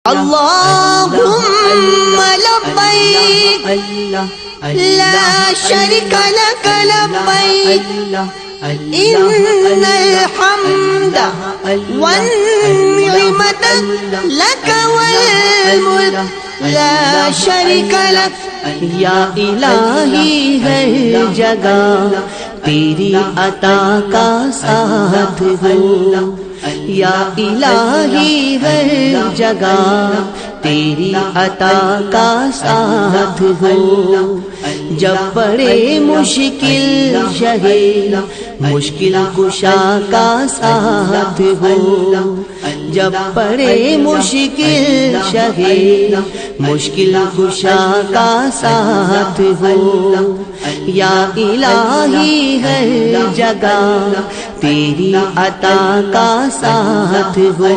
اللهم لبيك لا شريك لك لبيك إن الحمد والنعمة لك والملك لا شريك لك یا الہی ہر جگہ تیری عطا کا ساتھ ہو، یا الہی ہر جگہ تیری عطا کا ساتھ ہو، جب پڑے مشکل شہے مشکل کشا کا ساتھ ہو، جب پڑے مشکل شہے مشکل کشا کا ساتھ ہو، یا الہی ہر جگہ تیری عطا کا ساتھ ہو،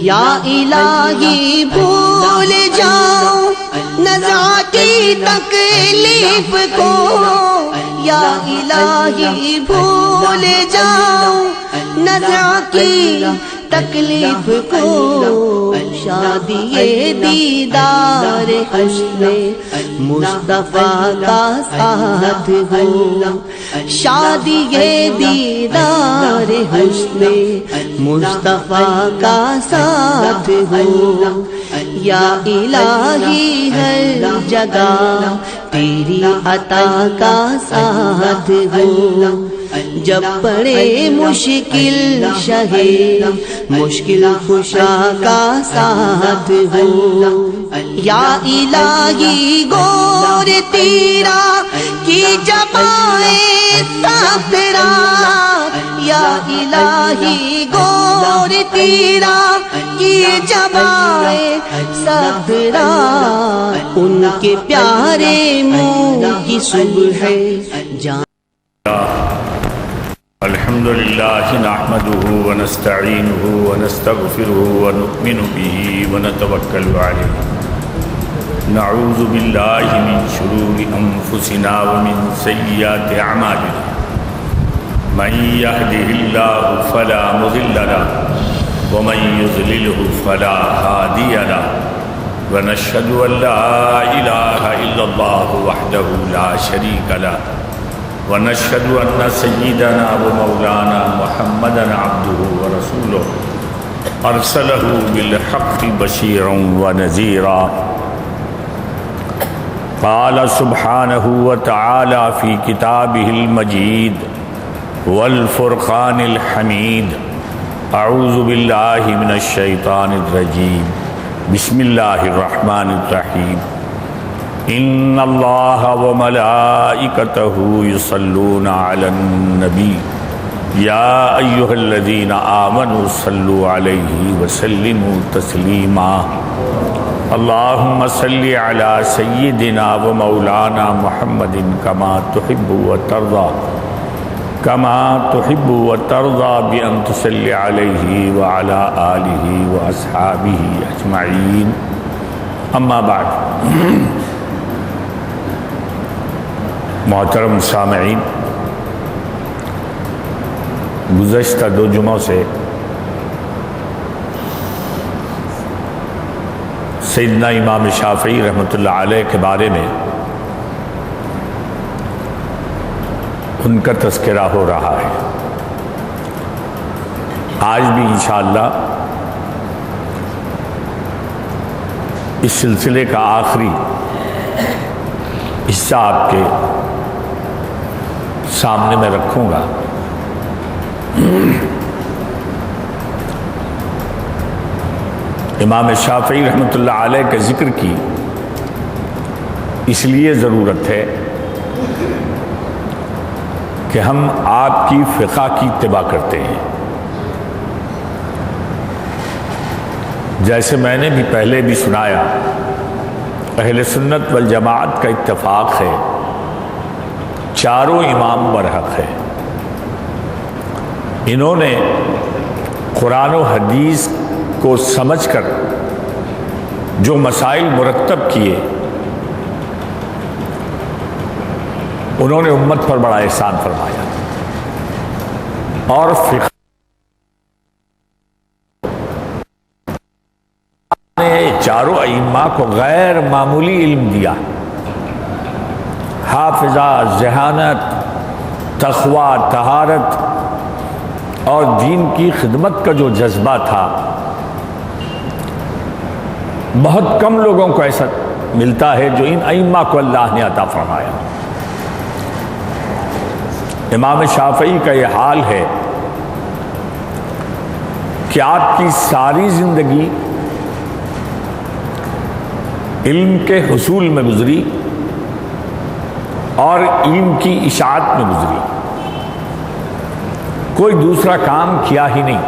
یا الہی بھول جاؤں نزعاتی تکلیف کو، یا الہی بھول جاؤں نزعاتی تکلیف کو، شادی دیدار حسن مصطفیٰ کا ساتھ ہو، شادی دیدار حسن مصطفیٰ کا ساتھ ہو، یا الہی ہر جگہ تیری عطا کا ساتھ ہو، جب پڑے مشکل شہے مشکل کشا کا ساتھ ہو، یا الہی گور تیرا کی جبائے سخت رات، یا الہی گور تیرا کی جبائے سخت رات، ان کے پیارے منہ کی صبح جان۔ الحمد للہ نحمده ونستعینه ونستغفره ونؤمن به ونتوکل علیہ، نعوذ باللہ من شرور انفسنا ومن سیئات اعمالنا، من يهده الله فلا مضل له ومن يضلله فلا هادي له، ونشهد ان لا اله الا الله وحده لا شريك له، ونشهد أن سيدنا ومولانا محمدا عبده ورسوله أرسله بالحق بشيرا ونذيرا، قال سبحانه وتعالى في كتابه المجيد والفرقان الحميد، أعوذ بالله من الشيطان الرجيم، بسم الله الرحمن الرحيم، ان اللہ وملائکتہ یصلون علی النبی یا ایہا الذین آمنوا صلوا علیہ وسلموا تسلیما، اللہم صل علی سیدنا ومولانا محمد کما تحب وترضى بأن تصلی علیہ وعلی آلہ واصحابہ اجمعین، اما بعد۔ محترم سامعین، گزشتہ 2 جمعوں سے سیدنا امام شافعی رحمۃ اللہ علیہ کے بارے میں ان کا تذکرہ ہو رہا ہے، آج بھی انشاءاللہ اس سلسلے کا آخری حصہ آپ کے سامنے میں رکھوں گا۔ امام شافعی رحمۃ اللہ علیہ کے ذکر کی اس لیے ضرورت ہے کہ ہم آپ کی فقہ کی اتباع کرتے ہیں، جیسے میں نے بھی پہلے بھی سنایا، اہل سنت والجماعت کا اتفاق ہے، چاروں امام برحق ہے، انہوں نے قرآن و حدیث کو سمجھ کر جو مسائل مرتب کیے، انہوں نے امت پر بڑا احسان فرمایا، اور فقہ چاروں ائمہ کو غیر معمولی علم دیا. حافظہ، ذہانت، تقوی، طہارت اور دین کی خدمت کا جو جذبہ تھا، بہت کم لوگوں کو ایسا ملتا ہے جو ان ائمہ کو اللہ نے عطا فرمایا. امام شافعی کا یہ حال ہے کہ آپ کی ساری زندگی علم کے حصول میں گزری اور علم کی اشاعت میں گزری. کوئی دوسرا کام کیا ہی نہیں.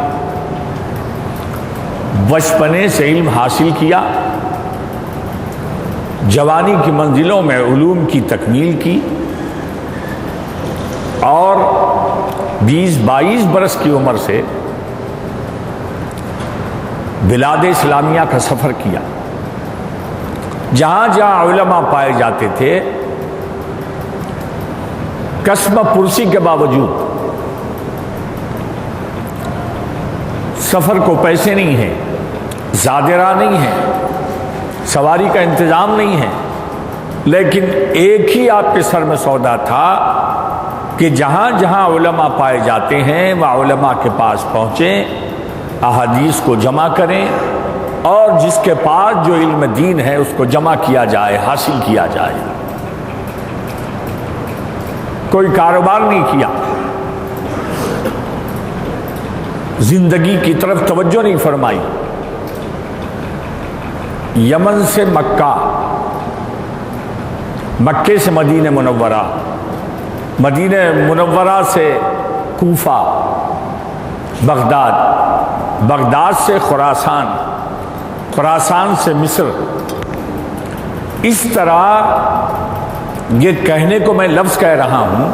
بچپنے سے علم حاصل کیا، جوانی کی منزلوں میں علوم کی تکمیل کی اور 20-22 برس کی عمر سے بلاد اسلامیہ کا سفر کیا. جہاں جہاں علماء پائے جاتے تھے، قسم پرسی کے باوجود سفر کو پیسے نہیں ہیں، زاد راہ نہیں ہے، سواری کا انتظام نہیں ہے، لیکن ایک ہی آپ کے سر میں سودا تھا کہ جہاں جہاں علماء پائے جاتے ہیں وہ علماء کے پاس پہنچیں، احادیث کو جمع کریں اور جس کے پاس جو علم دین ہے اس کو جمع کیا جائے، حاصل کیا جائے. کوئی کاروبار نہیں کیا، زندگی کی طرف توجہ نہیں فرمائی. یمن سے مکہ، مکے سے مدینہ منورہ، مدینہ منورہ سے کوفہ، بغداد، بغداد سے خراسان، خراسان سے مصر. اس طرح یہ کہنے کو میں لفظ کہہ رہا ہوں،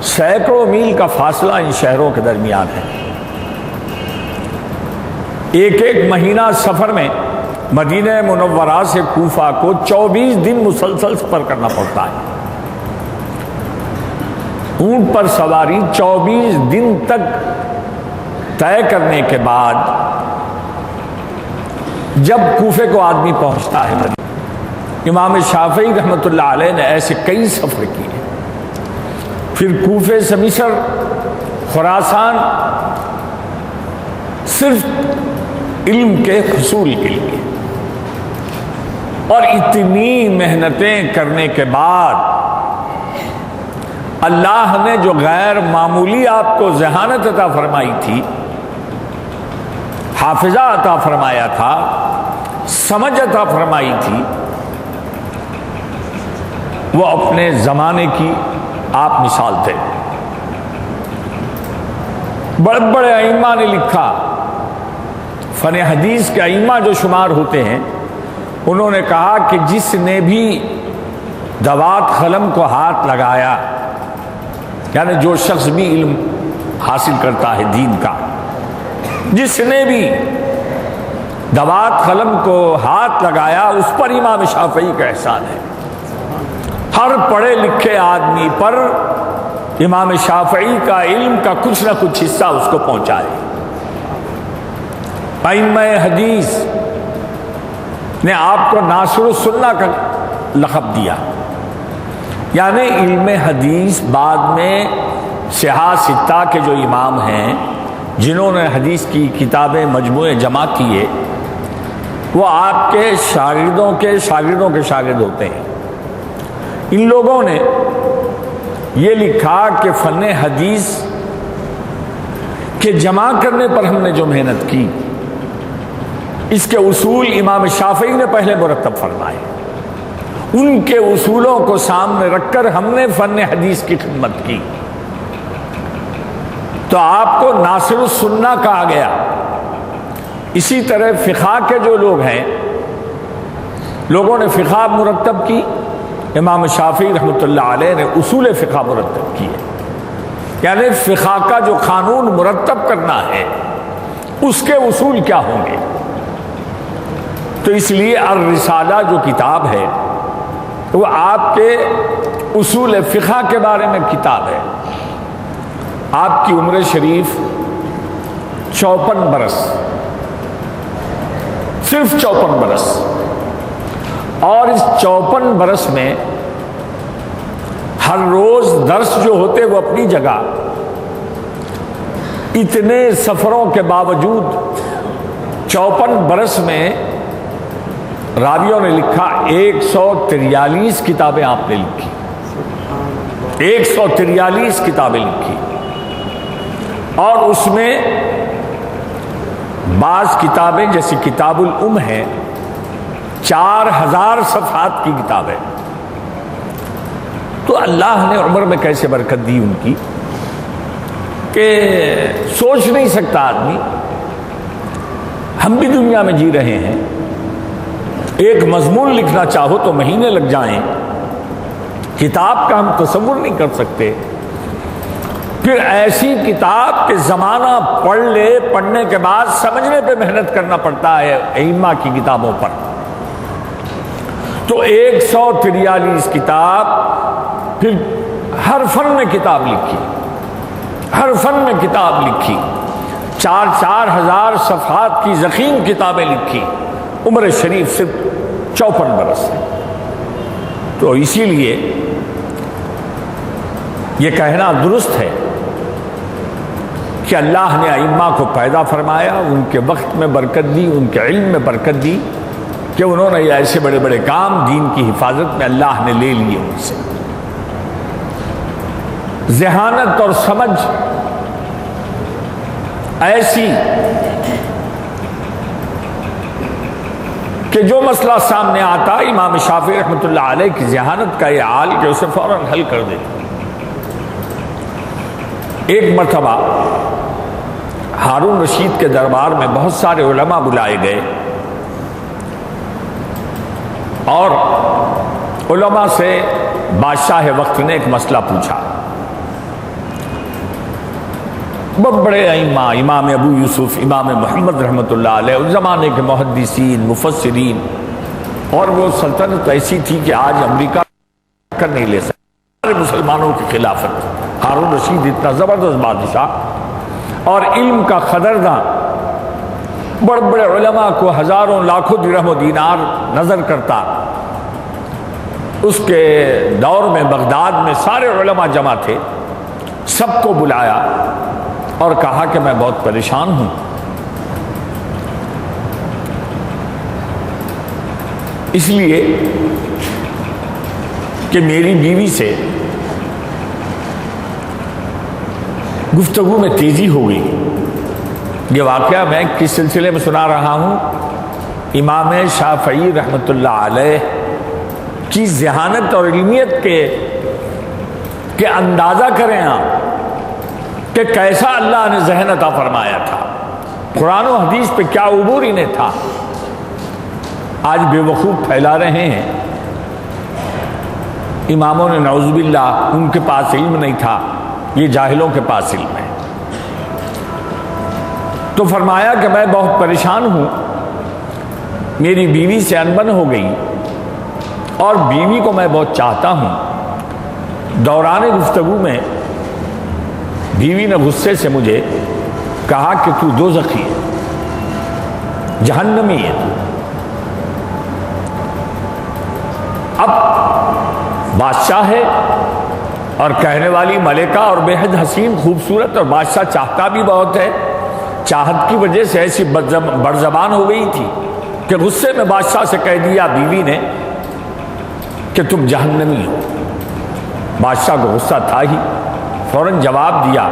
سینکڑوں میل کا فاصلہ ان شہروں کے درمیان ہے. ایک ایک مہینہ سفر میں مدینہ منورہ سے کوفہ کو 24 دن مسلسل سفر کرنا پڑتا ہے. اونٹ پر سواری 24 دن تک طے کرنے کے بعد جب کوفے کو آدمی پہنچتا ہے. امام شافعی رحمۃ اللہ علیہ نے ایسے کئی سفر کیے. پھر کوفے سے مصر، خراسان، صرف علم کے حصول کے لیے. اور اتنی محنتیں کرنے کے بعد اللہ نے جو غیر معمولی آپ کو ذہانت عطا فرمائی تھی، حافظہ عطا فرمایا تھا، سمجھ عطا فرمائی تھی، وہ اپنے زمانے کی آپ مثال تھے. بڑے بڑے ائمہ نے لکھا، فن حدیث کے ائمہ جو شمار ہوتے ہیں، انہوں نے کہا کہ جس نے بھی دوات قلم کو ہاتھ لگایا، یعنی جو شخص بھی علم حاصل کرتا ہے دین کا، جس نے بھی دوات قلم کو ہاتھ لگایا، اس پر امام شافعی کا احسان ہے. ہر پڑھے لکھے آدمی پر امام شافعی کا علم کا کچھ نہ کچھ حصہ اس کو پہنچائے. ائمہ حدیث نے آپ کو ناصر السنہ کا لقب دیا، یعنی علم حدیث بعد میں سیاہ ستہ کے جو امام ہیں جنہوں نے حدیث کی کتابیں مجموعے جمع کیے، وہ آپ کے شاگردوں کے شاگردوں کے شاگرد ہوتے ہیں. ان لوگوں نے یہ لکھا کہ فن حدیث کے جمع کرنے پر ہم نے جو محنت کی، اس کے اصول امام شافعی نے پہلے مرتب فرمائے. ان کے اصولوں کو سامنے رکھ کر ہم نے فن حدیث کی خدمت کی، تو آپ کو ناصر السنہ کہا گیا. اسی طرح فقہ کے جو لوگ ہیں، لوگوں نے فقہ مرتب کی، امام شافعی رحمۃ اللہ علیہ نے اصول فقہ مرتب کیے. یعنی فقہ کا جو قانون مرتب کرنا ہے اس کے اصول کیا ہوں گے. تو اس لیے الرسالہ جو کتاب ہے وہ آپ کے اصول فقہ کے بارے میں کتاب ہے. آپ کی عمر شریف 54 برس، صرف 54 برس. اور اس 54 برس میں ہر روز درس جو ہوتے وہ اپنی جگہ، اتنے سفروں کے باوجود 54 برس میں راویوں نے لکھا 143 کتابیں آپ نے لکھی، 143 کتابیں لکھی، اور اس میں بعض کتابیں جیسی کتاب الام ہے 4000 صفحات کی کتاب ہے۔ تو اللہ نے عمر میں کیسے برکت دی ان کی کہ سوچ نہیں سکتا آدمی۔ ہم بھی دنیا میں جی رہے ہیں، ایک مضمون لکھنا چاہو تو مہینے لگ جائیں، کتاب کا ہم تصور نہیں کر سکتے، پھر ایسی کتاب کہ زمانہ پڑھ لے، پڑھنے کے بعد سمجھنے پہ محنت کرنا پڑتا ہے ائمہ کی کتابوں پر۔ تو 143 کتاب، پھر ہر فن میں کتاب لکھی، ہر فن میں کتاب لکھی، 4,000 صفحات کی ضخیم کتابیں لکھی، عمر شریف صرف 54 برس ہے۔ تو اسی لیے یہ کہنا درست ہے کہ اللہ نے ائمہ کو پیدا فرمایا، ان کے وقت میں برکت دی، ان کے علم میں برکت دی کہ انہوں نے ایسے بڑے بڑے کام دین کی حفاظت میں اللہ نے لے لیے ان سے۔ ذہانت اور سمجھ ایسی کہ جو مسئلہ سامنے آتا امام شافعی رحمۃ اللہ علیہ کی ذہانت کا یہ حال کہ اسے فوراً حل کر دے۔ ایک مرتبہ ہارون رشید کے دربار میں بہت سارے علماء بلائے گئے اور علماء سے بادشاہ وقت نے ایک مسئلہ پوچھا۔ بہت بڑے ائمہ، امام ابو یوسف، امام محمد رحمۃ اللہ علیہ، اس زمانے کے محدثین، مفسرین، اور وہ سلطنت ایسی تھی کہ آج امریکہ کر نہیں لے سکتے، مسلمانوں کی خلافت۔ ہارون رشید اتنا زبردست بادشاہ اور علم کا قدرداں، بڑے بڑے علماء کو ہزاروں لاکھوں درہم و دینار نظر کرتا۔ اس کے دور میں بغداد میں سارے علماء جمع تھے، سب کو بلایا اور کہا کہ میں بہت پریشان ہوں، اس لیے کہ میری بیوی سے گفتگو میں تیزی ہو گئی۔ یہ واقعہ میں کس سلسلے میں سنا رہا ہوں؟ امام شافعی رحمۃ اللہ علیہ کی ذہانت اور علمیت کے اندازہ کریں آپ کہ کیسا اللہ نے ذہن عطا فرمایا تھا، قرآن و حدیث پہ کیا عبور انہیں تھا۔ آج بے وقوف پھیلا رہے ہیں، اماموں نے نعوذ باللہ ان کے پاس علم نہیں تھا، یہ جاہلوں کے پاس علم ہے۔ تو فرمایا کہ میں بہت پریشان ہوں، میری بیوی سے انبن ہو گئی اور بیوی کو میں بہت چاہتا ہوں۔ دوران گفتگو میں بیوی نے غصے سے مجھے کہا کہ تو دوزخی ہے، جہنمی ہے تو۔ اب بادشاہ ہے اور کہنے والی ملکہ اور بے حد حسین خوبصورت، اور بادشاہ چاہتا بھی بہت ہے، چاہت کی وجہ سے ایسی بڑ زبان ہو گئی تھی کہ غصے میں بادشاہ سے کہہ دیا بیوی نے کہ تم جہنمی ہو۔ بادشاہ کو غصہ تھا ہی، فوراً جواب دیا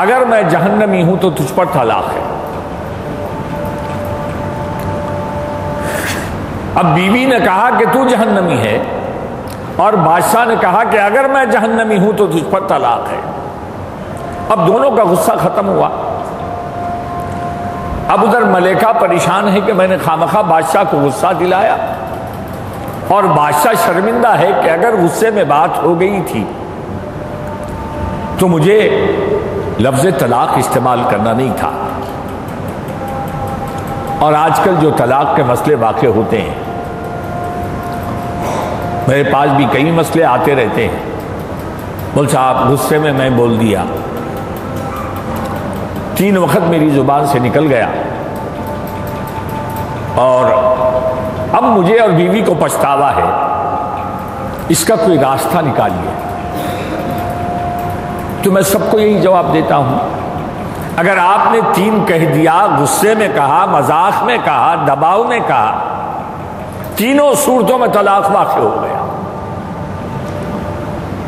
اگر میں جہنمی ہوں تو تجھ پر طلاق ہے۔ اب بیوی نے کہا کہ تو جہنمی ہے، اور بادشاہ نے کہا کہ اگر میں جہنمی ہوں تو تجھ پر طلاق ہے۔ اب دونوں کا غصہ ختم ہوا۔ اب ادھر ملکہ پریشان ہے کہ میں نے خامخواہ بادشاہ کو غصہ دلایا، اور بادشاہ شرمندہ ہے کہ اگر غصے میں بات ہو گئی تھی تو مجھے لفظ طلاق استعمال کرنا نہیں تھا۔ اور آج کل جو طلاق کے مسئلے واقع ہوتے ہیں، میرے پاس بھی کئی مسئلے آتے رہتے ہیں، بول صاحب غصے میں میں بول دیا، 3 وقت میری زبان سے نکل گیا، اور اب مجھے اور بیوی کو پچھتاوا ہے، اس کا کوئی راستہ نکالیے۔ تو میں سب کو یہی جواب دیتا ہوں، اگر آپ نے 3 کہہ دیا، غصے میں کہا، مذاق میں کہا، دباؤ میں کہا، تینوں صورتوں میں طلاق واقع ہو گیا۔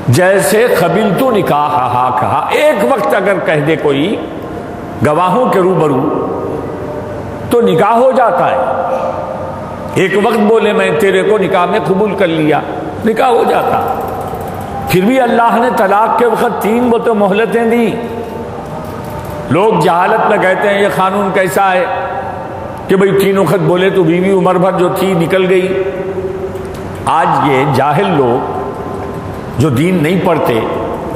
جیسے قبلت نکاحہا کہا، ایک وقت اگر کہہ دے کوئی گواہوں کے روبرو تو نکاح ہو جاتا ہے۔ ایک وقت بولے میں تیرے کو نکاح میں قبول کر لیا، نکاح ہو جاتا۔ پھر بھی اللہ نے طلاق کے وقت 3 تو مہلتیں دی۔ لوگ جہالت میں کہتے ہیں یہ قانون کیسا ہے کہ بھئی 3 وقت بولے تو بیوی عمر بھر جو تھی نکل گئی۔ آج یہ جاہل لوگ جو دین نہیں پڑھتے،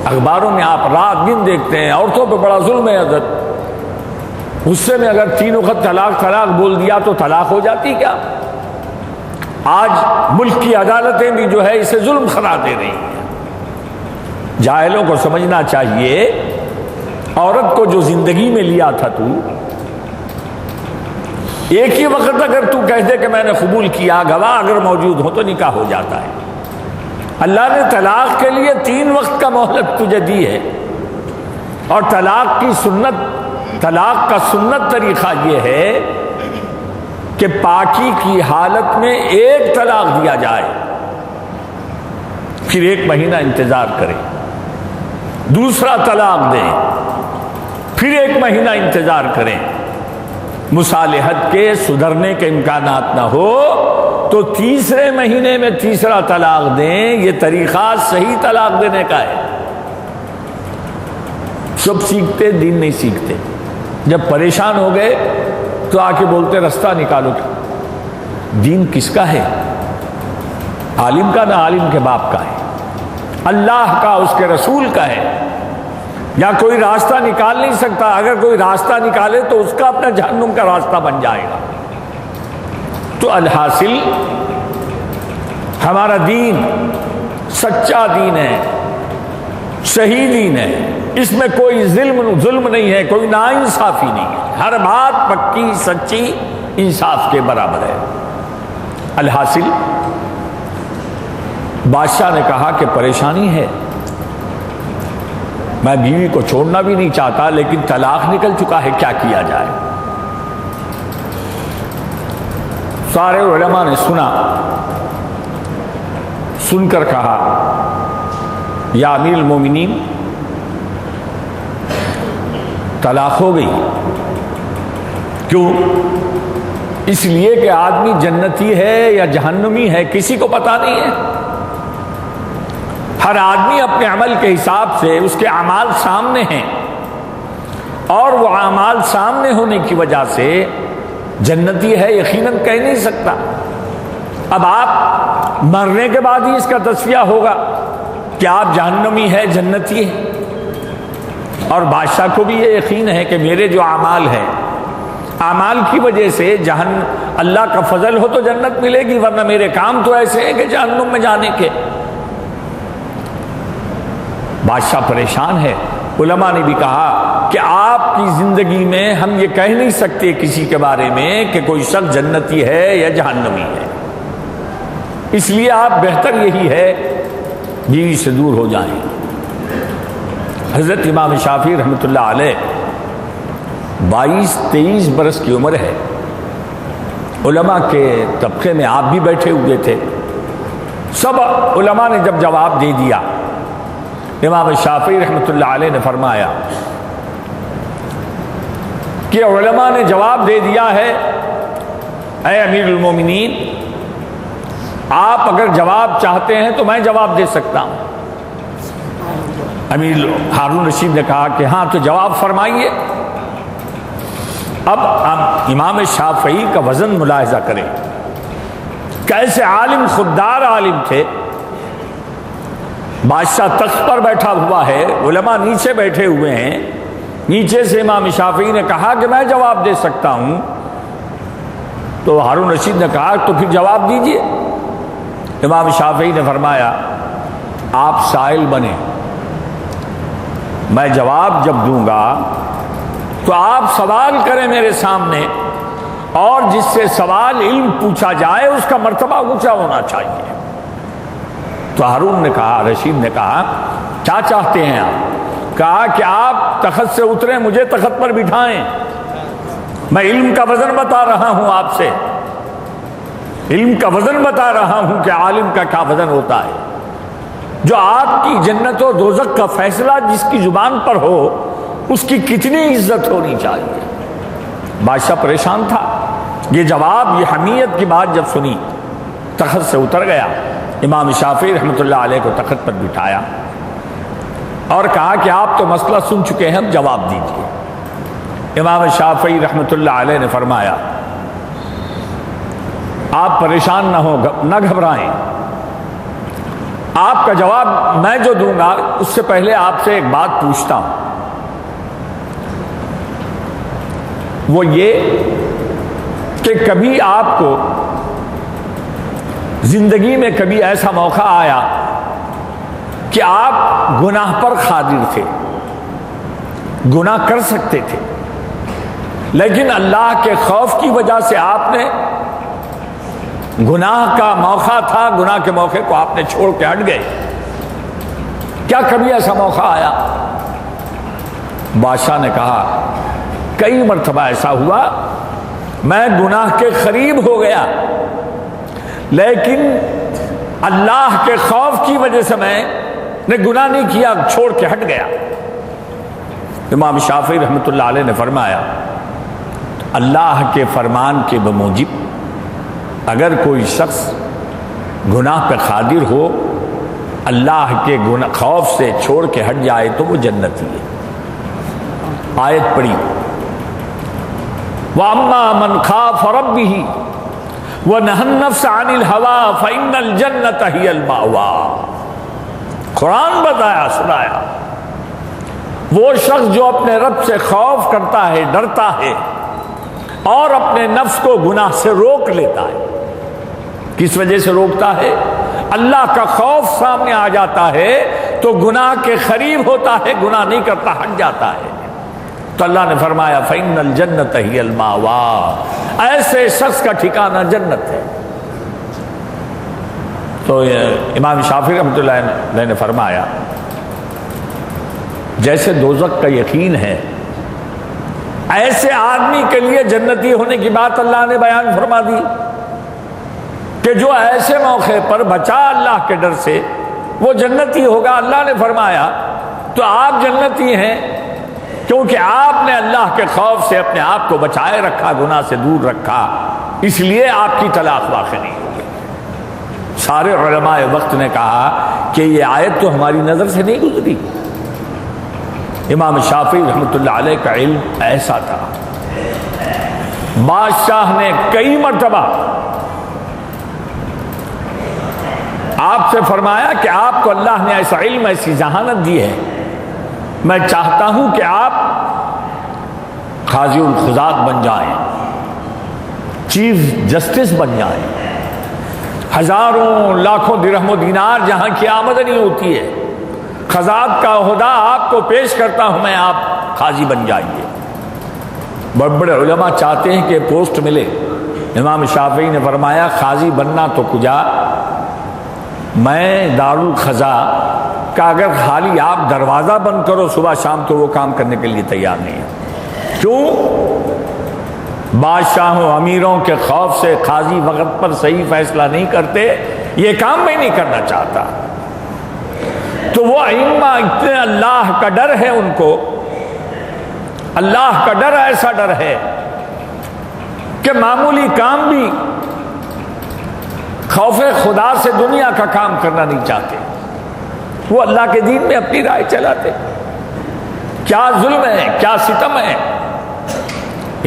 اخباروں میں آپ رات دن دیکھتے ہیں عورتوں پہ بڑا ظلم ہے حضرت، غصے میں اگر 3 وقت طلاق بول دیا تو طلاق ہو جاتی کیا؟ آج ملک کی عدالتیں بھی جو ہے اسے ظلم قرار دے رہی ہیں۔ جاہلوں کو سمجھنا چاہیے عورت کو جو زندگی میں لیا تھا تو ایک ہی وقت اگر تو کہہ دے کہ میں نے قبول کیا، گواہ اگر موجود ہو تو نکاح ہو جاتا ہے۔ اللہ نے طلاق کے لیے 3 وقت کا مہلت تجھے دی ہے، اور طلاق کا سنت طریقہ یہ ہے کہ پاکی کی حالت میں 1 طلاق دیا جائے، پھر 1 مہینہ انتظار کرے، دوسرا طلاق دیں، پھر 1 مہینہ انتظار کریں۔ مصالحت کے سدھرنے کے امکانات نہ ہو تو تیسرے مہینے میں تیسرا طلاق دیں۔ یہ طریقہ صحیح طلاق دینے کا ہے۔ سب سیکھتے، دین نہیں سیکھتے۔ جب پریشان ہو گئے تو آ کے بولتے رستہ نکالو۔ دین کس کا ہے؟ عالم کا؟ نہ عالم کے باپ کا ہے، اللہ کا، اس کے رسول کا ہے۔ یا کوئی راستہ نکال نہیں سکتا، اگر کوئی راستہ نکالے تو اس کا اپنا جہنم کا راستہ بن جائے گا۔ تو الحاصل ہمارا دین سچا دین ہے، صحیح دین ہے، اس میں کوئی ظلم نہیں ہے، کوئی ناانصافی نہیں ہے، ہر بات پکی سچی انصاف کے برابر ہے۔ الحاصل بادشاہ نے کہا کہ پریشانی ہے، میں بیوی کو چھوڑنا بھی نہیں چاہتا لیکن طلاق نکل چکا ہے، کیا کیا جائے؟ سارے علماء نے سن کر کہا یا امیر المومنین طلاق ہو گئی۔ کیوں؟ اس لیے کہ آدمی جنتی ہے یا جہنمی ہے کسی کو پتہ نہیں ہے۔ ہر آدمی اپنے عمل کے حساب سے، اس کے اعمال سامنے ہیں، اور وہ اعمال سامنے ہونے کی وجہ سے جنتی ہے یقیناً کہہ نہیں سکتا۔ اب آپ مرنے کے بعد ہی اس کا تصفیہ ہوگا کہ آپ جہنمی ہے جنتی ہے۔ اور بادشاہ کو بھی یہ یقین ہے کہ میرے جو اعمال ہیں، اعمال کی وجہ سے اللہ کا فضل ہو تو جنت ملے گی، ورنہ میرے کام تو ایسے ہیں کہ جہنم میں جانے کے۔ بادشاہ پریشان ہے۔ علماء نے بھی کہا کہ آپ کی زندگی میں ہم یہ کہہ نہیں سکتے کسی کے بارے میں کہ کوئی شخص جنتی ہے یا جہنمی ہے، اس لیے آپ بہتر یہی ہے بیوی سے دور ہو جائیں۔ حضرت امام شافعی رحمۃ اللہ علیہ 22-23 برس کی عمر ہے۔ علماء کے طبقے میں آپ بھی بیٹھے ہوئے تھے۔ سب علماء نے جب جواب دے دیا، امام شافعی رحمۃ اللہ علیہ نے فرمایا کہ علماء نے جواب دے دیا ہے، اے امیر المومنین آپ اگر جواب چاہتے ہیں تو میں جواب دے سکتا ہوں۔ امیر ہارون رشید نے کہا کہ ہاں تو جواب فرمائیے۔ اب امام شافعی کا وزن ملاحظہ کریں، کیسے عالم، خوددار عالم تھے۔ بادشاہ تخت پر بیٹھا ہوا ہے، علماء نیچے بیٹھے ہوئے ہیں، نیچے سے امام شافعی نے کہا کہ میں جواب دے سکتا ہوں، تو ہارون رشید نے کہا تو پھر جواب دیجئے۔ امام شافعی نے فرمایا آپ سائل بنے، میں جواب جب دوں گا تو آپ سوال کریں میرے سامنے، اور جس سے سوال علم پوچھا جائے اس کا مرتبہ اونچا ہونا چاہیے۔ تو ہارون نے کہا، رشید نے کہا کیا چاہتے ہیں آپ؟ کہا کہ آپ تخت سے اتریں، مجھے تخت پر بٹھائیں، میں علم کا وزن بتا رہا ہوں آپ سے، علم کا وزن بتا رہا ہوں کہ عالم کا کیا وزن ہوتا ہے۔ جو آپ کی جنت و دوزخ کا فیصلہ جس کی زبان پر ہو اس کی کتنی عزت ہونی چاہیے۔ بادشاہ پریشان تھا، یہ جواب، یہ حمیت کی بات جب سنی تخت سے اتر گیا، امام شافعی رحمۃ اللہ علیہ کو تخت پر بٹھایا اور کہا کہ آپ تو مسئلہ سن چکے ہیں، اب جواب دیجیے۔ امام شافعی رحمۃ اللہ علیہ نے فرمایا آپ پریشان نہ ہو، نہ گھبرائیں، آپ کا جواب میں جو دوں گا اس سے پہلے آپ سے ایک بات پوچھتا ہوں، وہ یہ کہ کبھی آپ کو زندگی میں کبھی ایسا موقع آیا کہ آپ گناہ پر قادر تھے، گناہ کر سکتے تھے، لیکن اللہ کے خوف کی وجہ سے آپ نے گناہ کا موقع تھا، گناہ کے موقع کو آپ نے چھوڑ کے ہٹ گئے؟ کیا کبھی ایسا موقع آیا؟ بادشاہ نے کہا کئی مرتبہ ایسا ہوا، میں گناہ کے قریب ہو گیا لیکن اللہ کے خوف کی وجہ سے میں نے گناہ نہیں کیا، چھوڑ کے ہٹ گیا۔ امام شافعی رحمۃ اللہ علیہ نے فرمایا اللہ کے فرمان کے بموجب اگر کوئی شخص گناہ پہ قادر ہو، اللہ کے خوف سے چھوڑ کے ہٹ جائے تو وہ جنتی ہے۔ آیت پڑھی وَأَمَّا مَنْ خَافَ رَبِّهِ وَنَهَى النَّفْسَ عَنِ الْهَوَىٰ فَإِنَّ الْجَنَّةَ هِيَ الْمَأْوَىٰ۔ قرآن بتایا، سنایا، وہ شخص جو اپنے رب سے خوف کرتا ہے، ڈرتا ہے اور اپنے نفس کو گناہ سے روک لیتا ہے۔ کس وجہ سے روکتا ہے؟ اللہ کا خوف سامنے آ جاتا ہے تو گناہ کے قریب ہوتا ہے، گناہ نہیں کرتا، ہٹ جاتا ہے۔ تو اللہ نے فرمایا فَإِنَّ الْجَنَّةَ هِيَ الْمَأْوَىٰ، ایسے شخص کا ٹھکانہ جنت ہے۔ تو امام شافعی رحمۃ اللہ علیہ نے فرمایا جیسے دوزخ کا یقین ہے، ایسے آدمی کے لیے جنتی ہونے کی بات اللہ نے بیان فرما دی کہ جو ایسے موقع پر بچا اللہ کے ڈر سے وہ جنتی ہوگا۔ اللہ نے فرمایا تو آپ جنتی ہیں کیونکہ آپ نے اللہ کے خوف سے اپنے آپ کو بچائے رکھا، گناہ سے دور رکھا، اس لیے آپ کی طلاق واقع نہیں ہوگی۔ سارے علماء وقت نے کہا کہ یہ آیت تو ہماری نظر سے نہیں گزری۔ امام شافعی رحمۃ اللہ علیہ کا علم ایسا تھا، بادشاہ نے کئی مرتبہ آپ سے فرمایا کہ آپ کو اللہ نے ایسا علم، ایسی ذہانت دی ہے، میں چاہتا ہوں کہ آپ قاضی القضات بن جائیں، چیف جسٹس بن جائیں، ہزاروں لاکھوں درہم و دینار جہاں کی آمدنی ہوتی ہے، قضات کا عہدہ آپ کو پیش کرتا ہوں میں، آپ قاضی بن جائیے۔ بڑے بڑے علماء چاہتے ہیں کہ پوسٹ ملے۔ امام شافعی نے فرمایا قاضی بننا تو کجا، میں دارالقضاء کا اگر خالی آپ دروازہ بند کرو صبح شام تو وہ کام کرنے کے لیے تیار نہیں ہے۔ کیوں؟ بادشاہوں امیروں کے خوف سے قاضی وقت پر صحیح فیصلہ نہیں کرتے، یہ کام میں نہیں کرنا چاہتا۔ تو وہ ائمہ اتنے اللہ کا ڈر ہے ان کو، اللہ کا ڈر ایسا ڈر ہے کہ معمولی کام بھی خوف خدا سے دنیا کا کام کرنا نہیں چاہتے، وہ اللہ کے دین میں اپنی رائے چلاتے۔ کیا ظلم ہے، کیا ستم ہے۔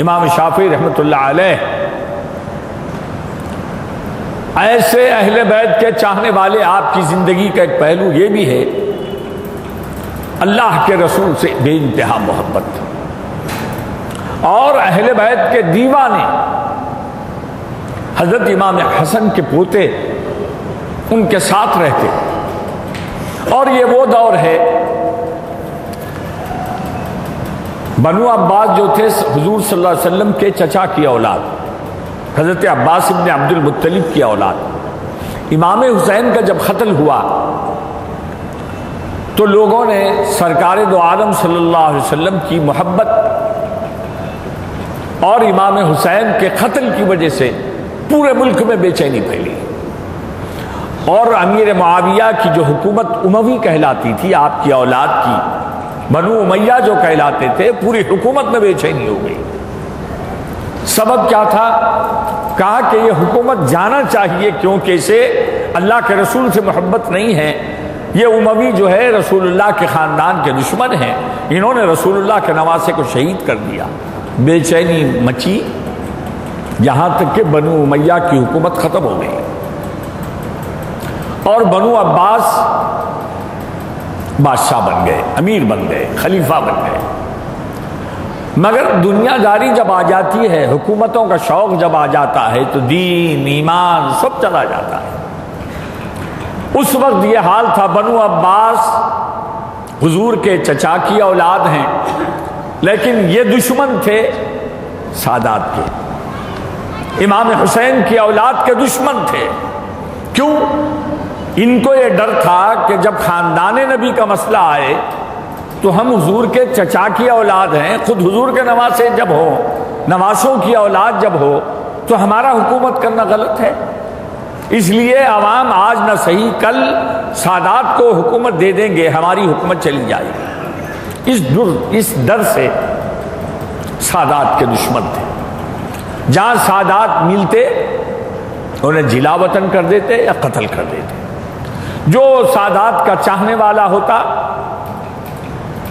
امام شافعی رحمۃ اللہ علیہ ایسے اہل بیت کے چاہنے والے، آپ کی زندگی کا ایک پہلو یہ بھی ہے اللہ کے رسول سے بے انتہا محبت، اور اہل بیت کے دیوانے، حضرت امام حسن کے پوتے ان کے ساتھ رہتے، اور یہ وہ دور ہے بنو عباس جو تھے حضور صلی اللہ علیہ وسلم کے چچا کی اولاد، حضرت عباس ابن عبد المطلب کی اولاد. امام حسین کا جب قتل ہوا تو لوگوں نے سرکار دو عالم صلی اللہ علیہ وسلم کی محبت اور امام حسین کے قتل کی وجہ سے پورے ملک میں بے چینی پھیلی، اور امیر معاویہ کی جو حکومت اموی کہلاتی تھی، آپ کی اولاد کی بنو امیہ جو کہلاتے تھے، پوری حکومت میں بے چینی ہو گئی. سبب کیا تھا؟ کہا کہ یہ حکومت جانا چاہیے کیونکہ اسے اللہ کے رسول سے محبت نہیں ہے. یہ اموی جو ہے رسول اللہ کے خاندان کے دشمن ہیں، انہوں نے رسول اللہ کے نواسے کو شہید کر دیا. بے چینی مچی یہاں تک کہ بنو امیہ کی حکومت ختم ہو گئی اور بنو عباس بادشاہ بن گئے، امیر بن گئے، خلیفہ بن گئے. مگر دنیا داری جب آ جاتی ہے، حکومتوں کا شوق جب آ جاتا ہے تو دین ایمان سب چلا جاتا ہے. اس وقت یہ حال تھا. بنو عباس حضور کے چچا کی اولاد ہیں، لیکن یہ دشمن تھے سادات کے. امام حسین کی اولاد کے دشمن تھے. کیوں؟ ان کو یہ ڈر تھا کہ جب خاندان نبی کا مسئلہ آئے تو ہم حضور کے چچا کی اولاد ہیں، خود حضور کے نواسے جب ہو، نواسوں کی اولاد جب ہو تو ہمارا حکومت کرنا غلط ہے. اس لیے عوام آج نہ صحیح کل سادات کو حکومت دے دیں گے، ہماری حکومت چلی جائے گی. اس ڈر سے سادات کے دشمن تھے. جہاں سادات ملتے انہیں جلا وطن کر دیتے یا قتل کر دیتے. جو سادات کا چاہنے والا ہوتا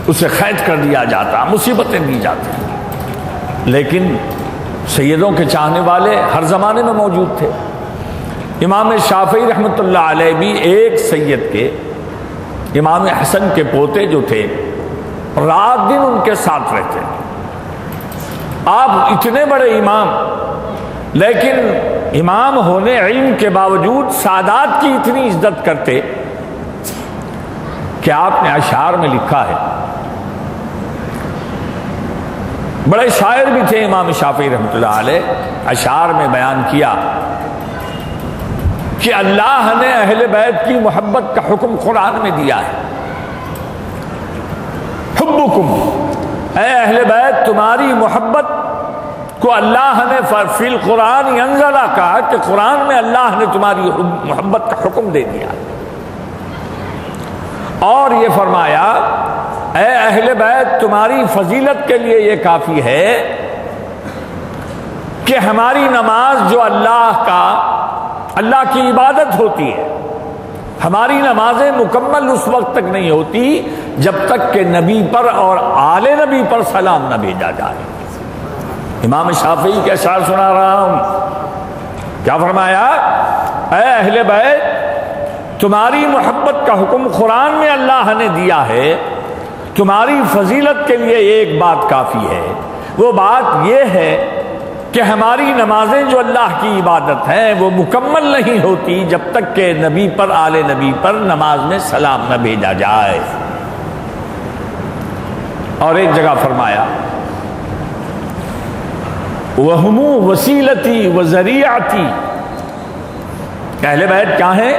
اسے قید کر دیا جاتا، مصیبتیں دی جاتی. لیکن سیدوں کے چاہنے والے ہر زمانے میں موجود تھے. امام شافعی رحمۃ اللہ علیہ بھی ایک سید کے، امام حسن کے پوتے جو تھے، رات دن ان کے ساتھ رہتے. آپ اتنے بڑے امام، لیکن امام ہونے علم کے باوجود سادات کی اتنی عزت کرتے کہ آپ نے اشعار میں لکھا ہے. بڑے شاعر بھی تھے امام شافعی رحمۃ اللہ علیہ. اشعار میں بیان کیا کہ اللہ نے اہل بیت کی محبت کا حکم قرآن میں دیا ہے. حبکم، اے اہل بیت تمہاری محبت کو اللہ نے فی القرآن انزلا کہا کہ قرآن میں اللہ نے تمہاری محبت کا حکم دے دیا. اور یہ فرمایا اے اہل بیت تمہاری فضیلت کے لیے یہ کافی ہے کہ ہماری نماز جو اللہ کی عبادت ہوتی ہے، ہماری نمازیں مکمل اس وقت تک نہیں ہوتی جب تک کہ نبی پر اور آل نبی پر سلام نہ بھیجا جائے. امام شافعی کے اشعار سنا رہا ہوں. کیا فرمایا؟ اے اہل بیت تمہاری محبت کا حکم قرآن میں اللہ نے دیا ہے، تمہاری فضیلت کے لیے ایک بات کافی ہے. وہ بات یہ ہے کہ ہماری نمازیں جو اللہ کی عبادت ہیں وہ مکمل نہیں ہوتی جب تک کہ نبی پر آل نبی پر نماز میں سلام نہ بھیجا جائے. اور ایک جگہ فرمایا وَهُمُ وَسِيلَتِي وَذَرِيعَتِي، اہل بیت کیا ہیں؟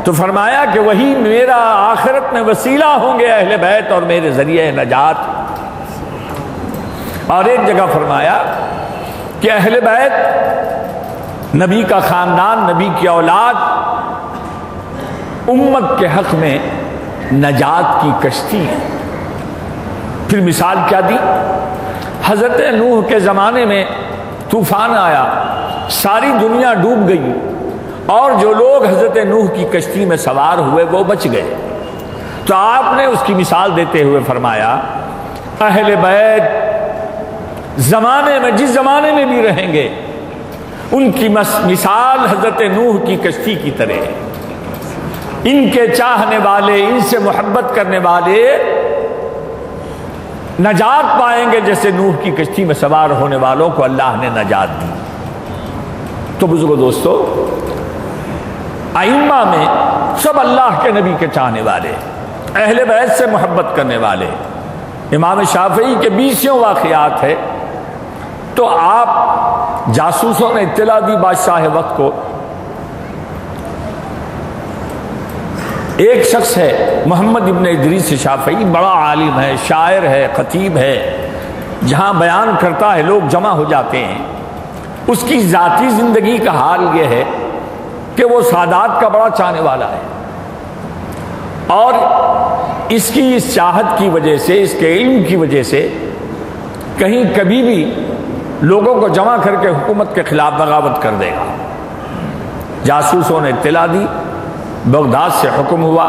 تو فرمایا کہ وہی میرا آخرت میں وسیلہ ہوں گے اہل بیت اور میرے ذریعہ نجات. اور ایک جگہ فرمایا کہ اہل بیت نبی کا خاندان، نبی کی اولاد امت کے حق میں نجات کی کشتی ہے. پھر مثال کیا دی؟ حضرت نوح کے زمانے میں طوفان آیا، ساری دنیا ڈوب گئی، اور جو لوگ حضرت نوح کی کشتی میں سوار ہوئے وہ بچ گئے. تو آپ نے اس کی مثال دیتے ہوئے فرمایا اہل بیت زمانے میں جس زمانے میں بھی رہیں گے ان کی مثال حضرت نوح کی کشتی کی طرح ہے. ان کے چاہنے والے، ان سے محبت کرنے والے نجات پائیں گے جیسے نوح کی کشتی میں سوار ہونے والوں کو اللہ نے نجات دی. تو بزرگو دوستو، ائمہ میں سب اللہ کے نبی کے چاہنے والے، اہل بیت سے محبت کرنے والے. امام شافعی کے 20 واقعات ہے تو آپ جاسوسوں نے اطلاع دی بادشاہ وقت کو. ایک شخص ہے محمد ابن ادریس شافعی، بڑا عالم ہے، شاعر ہے، خطیب ہے، جہاں بیان کرتا ہے لوگ جمع ہو جاتے ہیں. اس کی ذاتی زندگی کا حال یہ ہے کہ وہ سادات کا بڑا چاہنے والا ہے، اور اس کی اس چاہت کی وجہ سے، اس کے علم کی وجہ سے کہیں کبھی بھی لوگوں کو جمع کر کے حکومت کے خلاف بغاوت کر دے گا. جاسوسوں نے اطلاع دی، بغداد سے حکم ہوا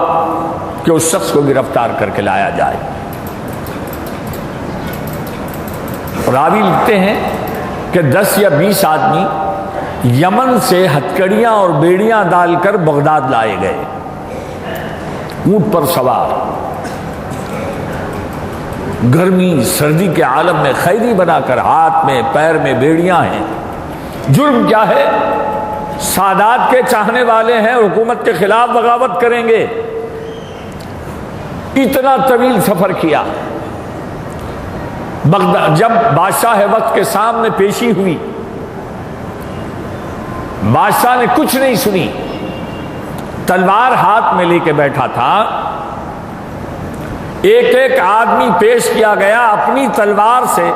کہ اس شخص کو گرفتار کر کے لایا جائے. راوی لکھتے ہیں کہ 10 یا 20 آدمی یمن سے ہتکڑیاں اور بیڑیاں ڈال کر بغداد لائے گئے، اونٹ پر سوار، گرمی سردی کے عالم میں قیدی بنا کر، ہاتھ میں پیر میں بیڑیاں ہیں. جرم کیا ہے؟ سادات کے چاہنے والے ہیں، حکومت کے خلاف بغاوت کریں گے. اتنا طویل سفر کیا. بغداد جب بادشاہ وقت کے سامنے پیشی ہوئی، بادشاہ نے کچھ نہیں سنی، تلوار ہاتھ میں لے کے بیٹھا تھا. ایک ایک آدمی پیش کیا گیا، اپنی تلوار سے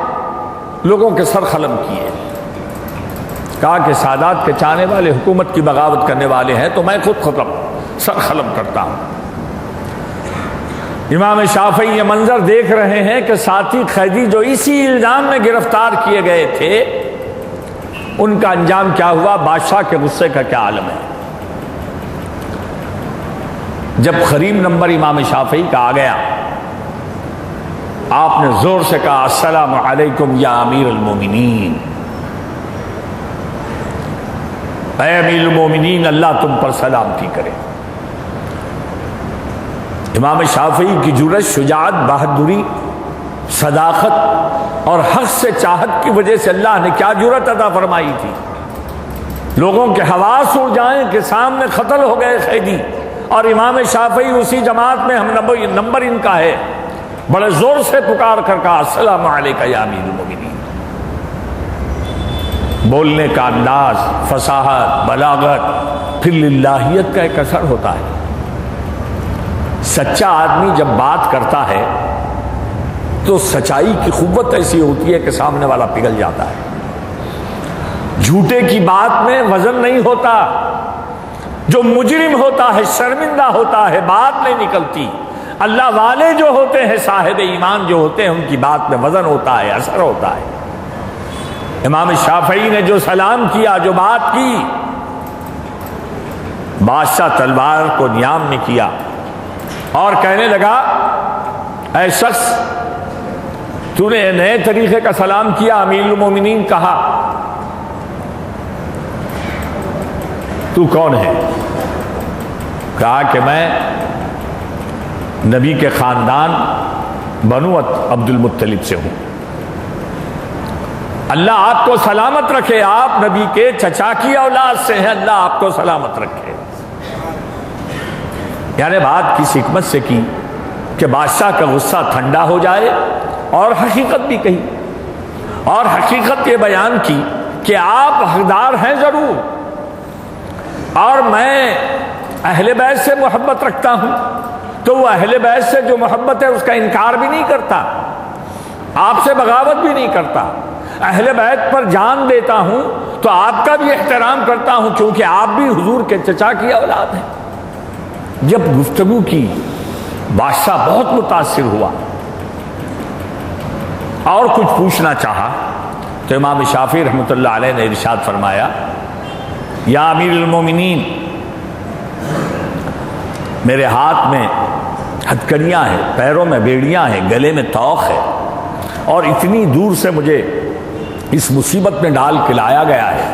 لوگوں کے سر قلم کیے. کہا کہ سادات کے چاہنے والے حکومت کی بغاوت کرنے والے ہیں تو میں خود سر قلم کرتا ہوں. امام شافعی یہ منظر دیکھ رہے ہیں کہ ساتھی قیدی جو اسی الزام میں گرفتار کیے گئے تھے، ان کا انجام کیا ہوا، بادشاہ کے غصے کا کیا عالم ہے. جب قریب نمبر امام شافعی کا آ گیا، آپ نے زور سے کہا السلام علیکم یا امیر المومنین، اے امیر المومنین اللہ تم پر سلامتی کرے. امام شافعی کی جرأت، شجاعت، بہادری، صداقت اور حق سے چاہت کی وجہ سے اللہ نے کیا جرأت عطا فرمائی تھی. لوگوں کے حواس اڑ جائیں کہ سامنے قتل ہو گئے قیدی، اور امام شافعی اسی جماعت میں ہم نمبر ان کا ہے، بڑے زور سے پکار کر کہا السلام علیکم یا امیر المومنین. بولنے کا انداز، فصاحت، بلاغت، پھر للہیت کا ایک اثر ہوتا ہے. سچا آدمی جب بات کرتا ہے تو سچائی کی قوت ایسی ہوتی ہے کہ سامنے والا پگھل جاتا ہے. جھوٹے کی بات میں وزن نہیں ہوتا، جو مجرم ہوتا ہے شرمندہ ہوتا ہے، بات نہیں نکلتی. اللہ والے جو ہوتے ہیں، صاحب ایمان جو ہوتے ہیں، ان کی بات میں وزن ہوتا ہے، اثر ہوتا ہے. امام شافعی نے جو سلام کیا، جو بات کی، بادشاہ تلوار کو نیام میں کیا اور کہنے لگا اے شخص، تو نے نئے طریقے کا سلام کیا، امیر المومنین کہا، تو کون ہے؟ کہا کہ میں نبی کے خاندان بنو عبد المطلب سے ہوں. اللہ آپ کو سلامت رکھے، آپ نبی کے چچا کی اولاد سے ہیں، اللہ آپ کو سلامت رکھے. یعنی بات کس حکمت سے کی کہ بادشاہ کا غصہ ٹھنڈا ہو جائے، اور حقیقت بھی کہی، اور حقیقت یہ بیان کی کہ آپ حقدار ہیں ضرور، اور میں اہل بیت سے محبت رکھتا ہوں، تو وہ اہل بیت سے جو محبت ہے اس کا انکار بھی نہیں کرتا، آپ سے بغاوت بھی نہیں کرتا. اہل بیت پر جان دیتا ہوں تو آپ کا بھی احترام کرتا ہوں، کیونکہ آپ بھی حضور کے چچا کی اولاد ہیں. جب گفتگو کی، بادشاہ بہت متاثر ہوا اور کچھ پوچھنا چاہا تو امام شافعی رحمۃ اللہ علیہ نے ارشاد فرمایا یا امیر المومنین، میرے ہاتھ میں ہتکڑیاں ہیں، پیروں میں بیڑیاں ہیں، گلے میں توق ہے، اور اتنی دور سے مجھے اس مصیبت میں ڈال کے لایا گیا ہے.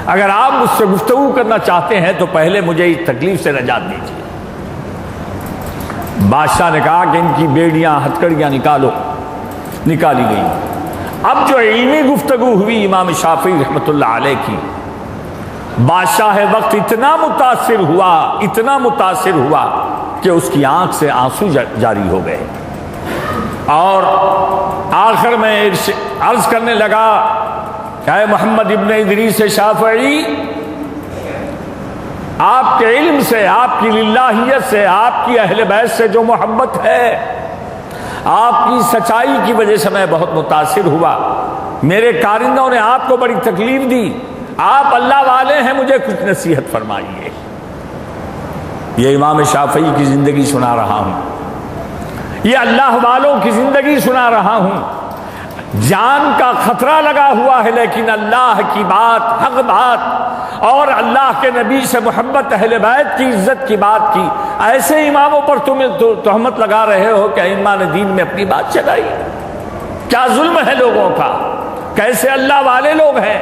اگر آپ مجھ سے گفتگو کرنا چاہتے ہیں تو پہلے مجھے اس تکلیف سے نجات دیجیے. بادشاہ نے کہا کہ ان کی بیڑیاں ہتکڑیاں نکالو. نکالی گئی. اب جو علمی گفتگو ہوئی امام شافعی رحمۃ اللہ علیہ کی، بادشاہ وقت اتنا متاثر ہوا کہ اس کی آنکھ سے آنسو جاری ہو گئے، اور آخر میں عرض کرنے لگا اے محمد ابن ادریس شافعی، آپ کے علم سے، آپ کی للہیت سے، آپ کی اہل بیت سے جو محبت ہے، آپ کی سچائی کی وجہ سے میں بہت متاثر ہوا۔ میرے کارندوں نے آپ کو بڑی تکلیف دی، آپ اللہ والے ہیں، مجھے کچھ نصیحت فرمائیے۔ یہ امام شافعی کی زندگی سنا رہا ہوں، یہ اللہ والوں کی زندگی سنا رہا ہوں۔ جان کا خطرہ لگا ہوا ہے، لیکن اللہ کی بات، حق بات اور اللہ کے نبی سے محبت، اہل بیت کی عزت کی بات کی۔ ایسے اماموں پر تم تہمت لگا رہے ہو کہ ائمہ نے دین میں اپنی بات چلائی۔ کیا ظلم ہے لوگوں کا، کیسے اللہ والے لوگ ہیں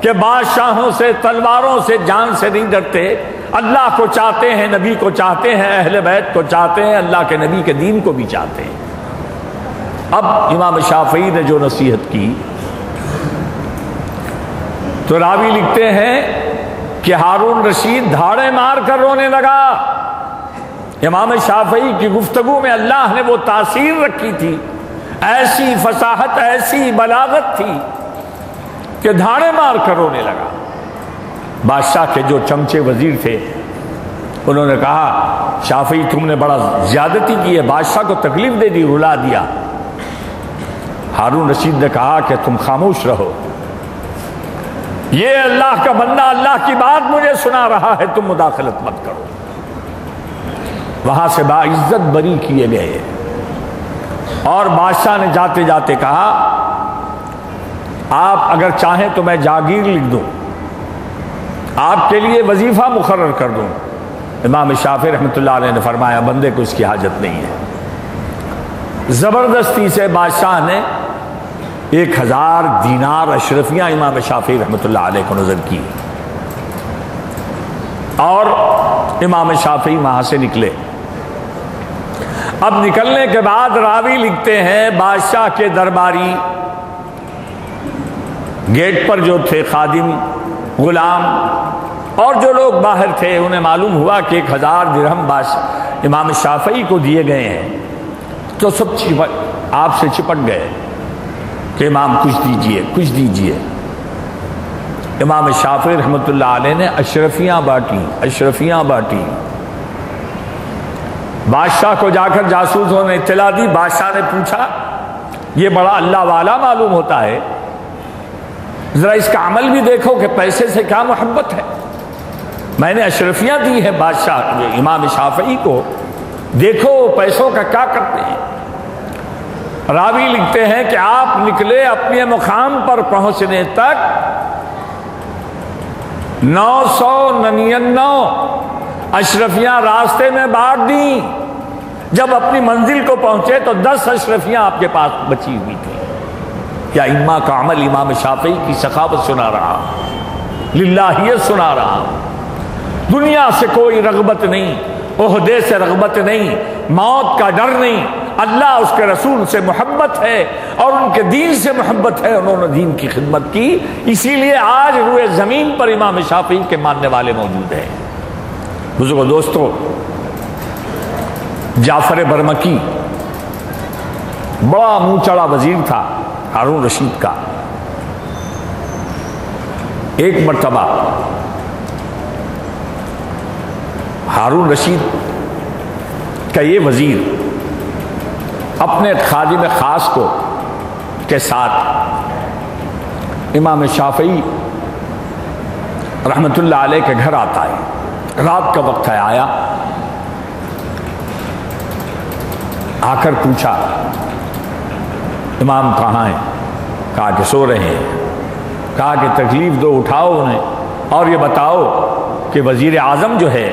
کہ بادشاہوں سے، تلواروں سے، جان سے نہیں ڈرتے، اللہ کو چاہتے ہیں، نبی کو چاہتے ہیں، اہل بیت کو چاہتے ہیں، اللہ کے نبی کے دین کو بھی چاہتے ہیں۔ اب امام شافعی نے جو نصیحت کی تو راوی لکھتے ہیں کہ ہارون رشید دھاڑے مار کر رونے لگا۔ امام شافعی کی گفتگو میں اللہ نے وہ تاثیر رکھی تھی، ایسی فصاحت، ایسی بلاغت تھی کہ دھاڑے مار کر رونے لگا۔ بادشاہ کے جو چمچے وزیر تھے انہوں نے کہا شافعی تم نے بڑا زیادتی کی ہے، بادشاہ کو تکلیف دے دی، رلا دیا۔ ہارون رشید نے کہا کہ تم خاموش رہو، یہ اللہ کا بندہ اللہ کی بات مجھے سنا رہا ہے، تم مداخلت مت کرو۔ وہاں سے باعزت بری کیے گئے اور بادشاہ نے جاتے جاتے کہا آپ اگر چاہیں تو میں جاگیر لکھ دوں، آپ کے لیے وظیفہ مقرر کر دوں۔ امام شافعی رحمۃ اللہ علیہ نے فرمایا بندے کو اس کی حاجت نہیں ہے۔ زبردستی سے بادشاہ نے 1000 دینار اشرفیاں امام شافعی رحمۃ اللہ علیہ کو نظر کی اور امام شافعی وہاں سے نکلے۔ اب نکلنے کے بعد راوی لکھتے ہیں بادشاہ کے درباری گیٹ پر جو تھے، خادم، غلام اور جو لوگ باہر تھے، انہیں معلوم ہوا کہ 1000 درہم امام شافعی کو دیے گئے ہیں، تو سب آپ سے چپٹ گئے کہ امام کچھ دیجئے، کچھ دیجئے۔ امام شافعی رحمۃ اللہ علیہ نے اشرفیاں بانٹی۔ بادشاہ کو جا کر جاسوسوں نے اطلاع دی، بادشاہ نے پوچھا یہ بڑا اللہ والا معلوم ہوتا ہے، ذرا اس کا عمل بھی دیکھو کہ پیسے سے کیا محبت ہے۔ میں نے اشرفیاں دی ہیں بادشاہ امام شافعی کو، دیکھو پیسوں کا کیا کرتے ہیں۔ راوی لکھتے ہیں کہ آپ نکلے، اپنے مقام پر پہنچنے تک 999 اشرفیاں راستے میں بانٹ دیں۔ جب اپنی منزل کو پہنچے تو 10 اشرفیاں آپ کے پاس بچی ہوئی تھیں۔ کیا ائمہ کا عمل، امام شافعی کی سخاوت سنا رہا، للہیت سنا رہا۔ دنیا سے کوئی رغبت نہیں، عہدے سے رغبت نہیں، موت کا ڈر نہیں، اللہ اس کے رسول سے محبت ہے اور ان کے دین سے محبت ہے، انہوں نے دین کی خدمت کی، اسی لیے آج روئے زمین پر امام شافعی کے ماننے والے موجود ہیں۔ بزرگو دوستو، جعفر برمکی بڑا منہ چڑھا وزیر تھا ہارون رشید کا۔ ایک مرتبہ ہارون رشید کا یہ وزیر اپنے خادم خاص کو کے ساتھ امام شافعی رحمت اللہ علیہ کے گھر آتا ہے، رات کا وقت ہے، آیا، آ کر پوچھا امام کہاں ہیں؟ کہا کہ سو رہے ہیں۔ کہا کہ تکلیف دو، اٹھاؤ انہیں اور یہ بتاؤ کہ وزیر اعظم جو ہے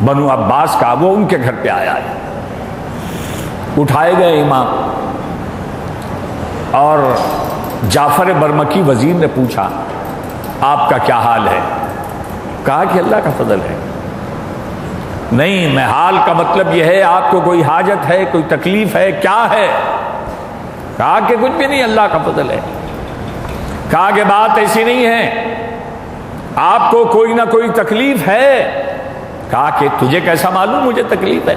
بنو عباس کا، وہ ان کے گھر پہ آیا ہے۔ اٹھائے گئے امام اور جعفر برمکی وزیر نے پوچھا آپ کا کیا حال ہے؟ کہا کہ اللہ کا فضل ہے۔ نہیں، میں حال کا مطلب یہ ہے آپ کو کوئی حاجت ہے، کوئی تکلیف ہے، کیا ہے؟ کہا کہ کچھ بھی نہیں، اللہ کا فضل ہے۔ کہا کہ بات ایسی نہیں ہے، آپ کو کوئی نہ کوئی تکلیف ہے۔ کہا کہ تجھے کیسا معلوم مجھے تکلیف ہے؟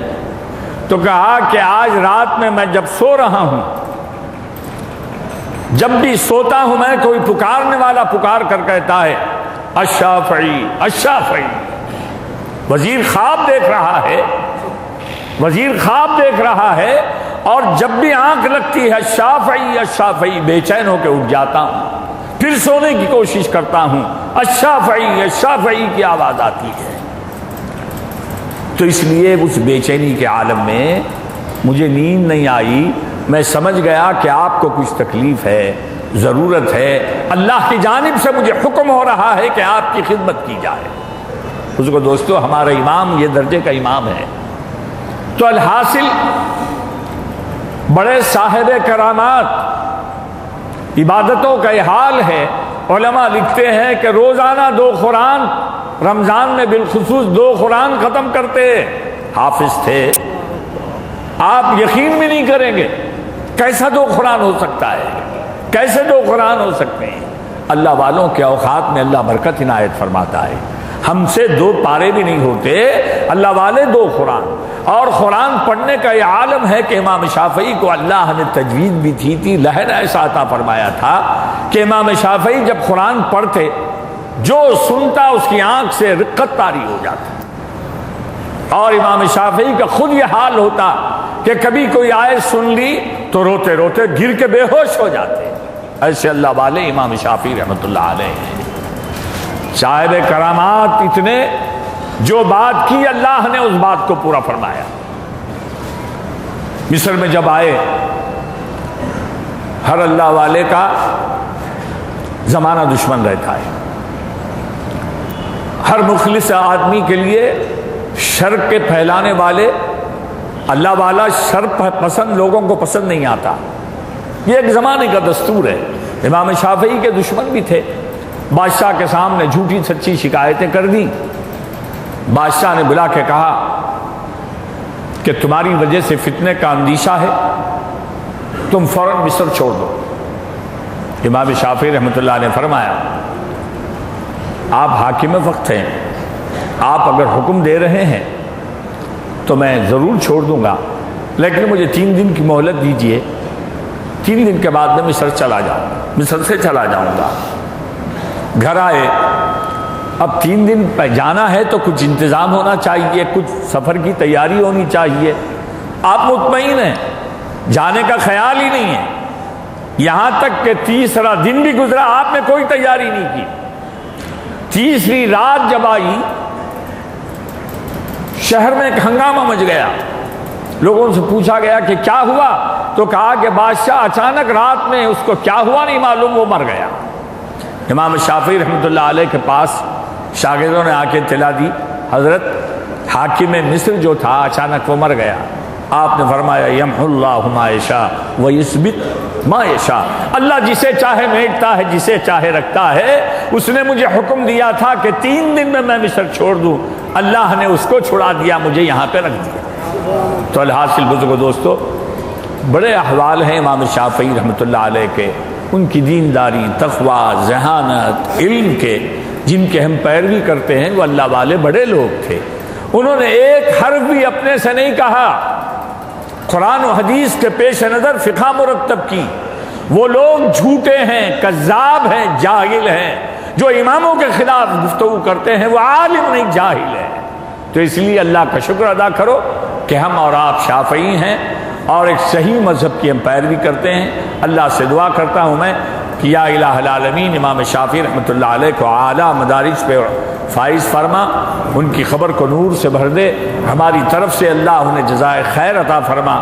تو کہا کہ آج رات میں جب سو رہا ہوں جب بھی سوتا ہوں میں کوئی پکارنے والا پکار کر کہتا ہے الشافعی الشافعی. وزیر خواب دیکھ رہا ہے، وزیر خواب دیکھ رہا ہے، اور جب بھی آنکھ لگتی ہے الشافعی الشافعی بے چین ہو کے اٹھ جاتا ہوں، پھر سونے کی کوشش کرتا ہوں، الشافعی الشافعی کی آواز آتی ہے. تو اس لیے اس بے چینی کے عالم میں مجھے نیند نہیں آئی. میں سمجھ گیا کہ آپ کو کچھ تکلیف ہے، ضرورت ہے، اللہ کی جانب سے مجھے حکم ہو رہا ہے کہ آپ کی خدمت کی جائے. اس کو دوستو ہمارا امام یہ درجے کا امام ہے. تو الحاصل بڑے صاحب کرامات، عبادتوں کا یہ حال ہے. علماء لکھتے ہیں کہ روزانہ 2 قرآن، رمضان میں بالخصوص 2 قرآن ختم کرتے، حافظ تھے. آپ یقین بھی نہیں کریں گے کیسا 2 قرآن ہو سکتا ہے، کیسے 2 قرآن ہو سکتے ہیں. اللہ والوں کے اوقات میں اللہ برکت عنایت فرماتا ہے. ہم سے 2 پارے بھی نہیں ہوتے، اللہ والے 2 قرآن. اور قرآن پڑھنے کا یہ عالم ہے کہ امام شافعی کو اللہ نے تجوید بھی تھی لہر ایسا عطا فرمایا تھا کہ امام شافعی جب قرآن پڑھتے جو سنتا اس کی آنکھ سے رقت طاری ہو جاتی. اور امام شافعی کا خود یہ حال ہوتا کہ کبھی کوئی آیت سن لی تو روتے روتے گر کے بے ہوش ہو جاتے. ایسے اللہ والے امام شافعی رحمۃ اللہ علیہ ہیں. صاحب کرامات اتنے، جو بات کی اللہ نے اس بات کو پورا فرمایا. مصر میں جب آئے، ہر اللہ والے کا زمانہ دشمن رہتا ہے. ہر مخلص آدمی کے لیے شر کے پھیلانے والے، اللہ والا شر پسند لوگوں کو پسند نہیں آتا. یہ ایک زمانے کا دستور ہے. امام شافعی کے دشمن بھی تھے. بادشاہ کے سامنے جھوٹی سچی شکایتیں کر دی. بادشاہ نے بلا کے کہا کہ تمہاری وجہ سے فتنے کا اندیشہ ہے، تم فوراً مصر چھوڑ دو. امام شافعی رحمۃ اللہ نے فرمایا آپ حاکم وقت ہیں، آپ اگر حکم دے رہے ہیں تو میں ضرور چھوڑ دوں گا، لیکن مجھے 3 دن کی مہلت دیجئے. 3 دن کے بعد میں مصر چلا جاؤں گا، مصر سے چلا جاؤں گا. گھر آئے، اب 3 دن پہ جانا ہے تو کچھ انتظام ہونا چاہیے، کچھ سفر کی تیاری ہونی چاہیے. آپ مطمئن ہیں، جانے کا خیال ہی نہیں ہے. یہاں تک کہ 3را دن بھی گزرا، آپ نے کوئی تیاری نہیں کی. 3ری رات جب آئی، شہر میں ایک ہنگامہ مچ گیا. لوگوں سے پوچھا گیا کہ کیا ہوا، تو کہا کہ بادشاہ اچانک رات میں اس کو کیا ہوا نہیں معلوم، وہ مر گیا. امام شافعی رحمۃ اللہ علیہ کے پاس شاگردوں نے آ کے اطلاع دی حضرت حاکم مصر جو تھا اچانک وہ مر گیا. آپ نے فرمایا یمحو اللہ ما یشاء ویثبت ما یشاء. اللہ جسے چاہے میٹتا ہے، جسے چاہے رکھتا ہے. اس نے مجھے حکم دیا تھا کہ 3 دن میں مصر چھوڑ دوں، اللہ نے اس کو چھڑا دیا، مجھے یہاں پہ رکھ دیا. تو الحاصل بزرگ دوستو، بڑے احوال ہیں امام شافعی رحمۃ اللہ علیہ کے. ان کی دینداری، تقوی، ذہانت، علم کے جن کے ہم پیروی کرتے ہیں وہ اللہ والے بڑے لوگ تھے. انہوں نے ایک حرف بھی اپنے سے نہیں کہا. قرآن و حدیث کے پیش نظر فقہ مرتب کی. وہ لوگ جھوٹے ہیں، کذاب ہیں، جاہل ہیں. جو اماموں کے خلاف گفتگو کرتے ہیں وہ عالم نہیں، جاہل ہے. تو اس لیے اللہ کا شکر ادا کرو کہ ہم اور آپ شافعی ہیں اور ایک صحیح مذہب کی ہم پیروی کرتے ہیں. اللہ سے دعا کرتا ہوں میں کہ یا الہ العالمین امام شافعی رحمۃ اللہ علیہ کو اعلیٰ مدارج پہ فائز فرما، ان کی خبر کو نور سے بھر دے. ہماری طرف سے اللہ انہیں جزائے خیر عطا فرما.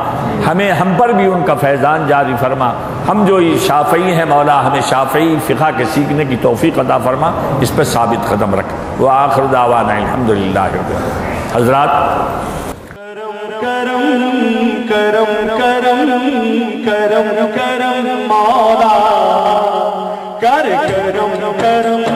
ہم پر بھی ان کا فیضان جاری فرما. ہم جو شافعی ہیں مولا ہمیں شافعی فقہ کے سیکھنے کی توفیق عطا فرما، اس پہ ثابت قدم رکھ. وآخر دعوانا الحمدللہ رب العالمین. حضرات کرم کرم کرم کرم کرم مولا کر کرم کرم